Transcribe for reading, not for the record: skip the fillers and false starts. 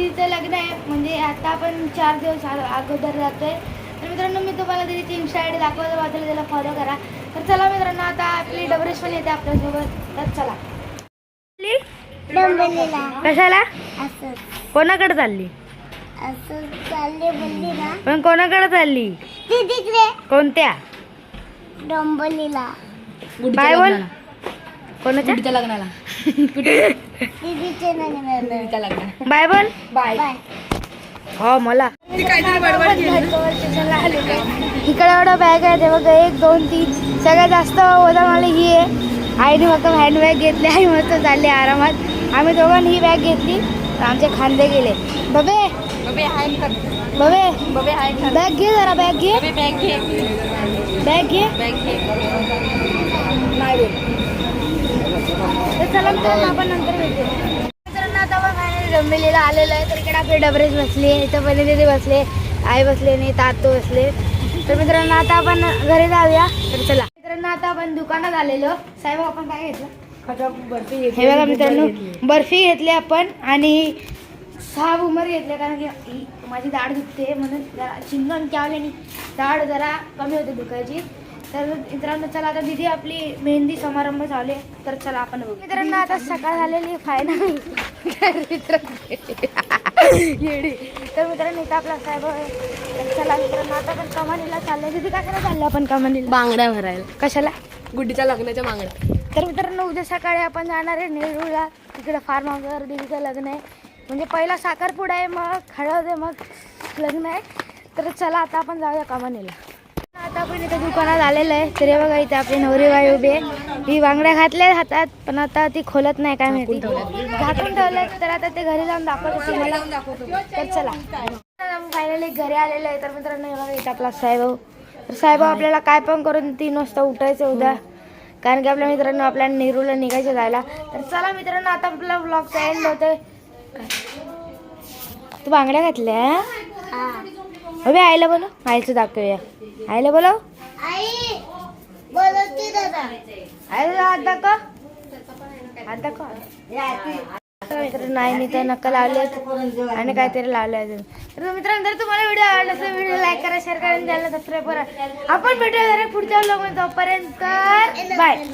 दीदीचं लग्न आहे, म्हणजे आता आपण 4 दिवस अगोदर जातोय. तर मित्रांनो मी तुम्हाला दीदीची इन्स्टा आय डी दाखवतो, वाटलं त्याला फॉलो करा. तर चला मित्रांनो, आता आपली डबरेश पण येते आपल्यासोबत. तर चला. कशाला? असं कोणाकडे चालली? असं चालले बोलली ना पण कोणाकडे चालली? ती तिकडे कोणत्या? डोंबोलीला बाय बोल. कोणाच्या लग्नाला दीदीचे लग्न बाय बोल. बाय हो मला इकडे एवढं बॅग आहे ते बघा, 1 2 3 सगळ्यात जास्त वजन वाली ही आहे. आईने फक्त हँडबॅग घेतली, आई मस्त चालली आरामात. आम्ही दोघांनी ही बॅग घेतली तर आमचे खांदे गेले. बबे बबे बॅग घे जरा, बॅग घे बॅग घे. तर चला मित्रांनो, आपण नंतर भेटू. मित्रांनो आता आपण फायनली डोंबिवलीला आलेलो आहे. तर इकडे आपले डबरेज बसले, इथं पहिले तिथे बसले, आई बसले नाही, तातो बसले. तर मित्रांनो आता आपण घरी जाऊया. तर चला मित्रांनो, आता आपण दुकानात आलेलो. साहेब आपण काय घेतलं? हे बघा मित्रांनो, बर्फी घेतली आपण आणि 6 बुमर घेतले, कारण की माझी दाढ दुखते म्हणून जरा चिंगण केल्याने दाढ जरा कमी होते दुखायची. तर मित्रांनो चला, आता दीदी आपली मेहंदी समारंभ चालू आहे. तर चला आपण बघू. मित्रांनो आता सकाळ झालेली फायनल येडी. तर मित्रांनो इथं आपला साहेब आहे. तर चला मित्रांनो, आता आपण कमानीला चाललोय. दीदी कशाला चाललो आपण कमानीला? बांगड्या भरायला, कशाला? गुड्डीच्या लग्नाच्या बांगड्या. तर मित्रांनो उद्या सकाळी आपण जाणार आहे नेरूळला. तिकडे फार्म हाऊसवर दीदीचं लग्न आहे. म्हणजे पहिला साखरपुडा आहे, मग हळद आहे, मग लग्न आहे. तर चला आता आपण जाऊया कमानीला. आता आपण इथे दुकानात आलेलं आहे. तर हे बघा, इथे आपली नवरी बाई उभी आहे. ही बांगड्या घातल्या हातात, पण आता ती खोलत नाही, काय माहिती झाकून ठेवल्यात. तर आता ते घरी जाऊन दाखवतो तुम्हाला. तर चला फायनली घरी आलेलं आहे. तर मित्रांनो हे बघा, इथे आपला साहेब. तर साहेब आपल्याला काय पण करून 3 वाजता उठायचं उद्या, कारण की आपल्या मित्रांनो आपल्याला नेरूळला निघायचं जायला. तर चला मित्रांनो, आता आपला ब्लॉगचा एंड होतोय. तू बांगड्या घातल्या? अबे आईला बोलव, आईचं दाखवूया. आईला बोलव, आई बोलवते दादा. आईला हात दाखव, हात दाखव. मित्रांनो आईने तर नक्का लावले आणि काहीतरी लावले अजून. तर मित्रांनो जर तुम्हाला व्हिडिओ आवडला तर व्हिडिओ लाईक करा, शेअर करा आणि चॅनल सबस्क्राईब करा. आपण भेटूया पुढच्या व्लॉगमध्ये. तोपर्यंत बाय.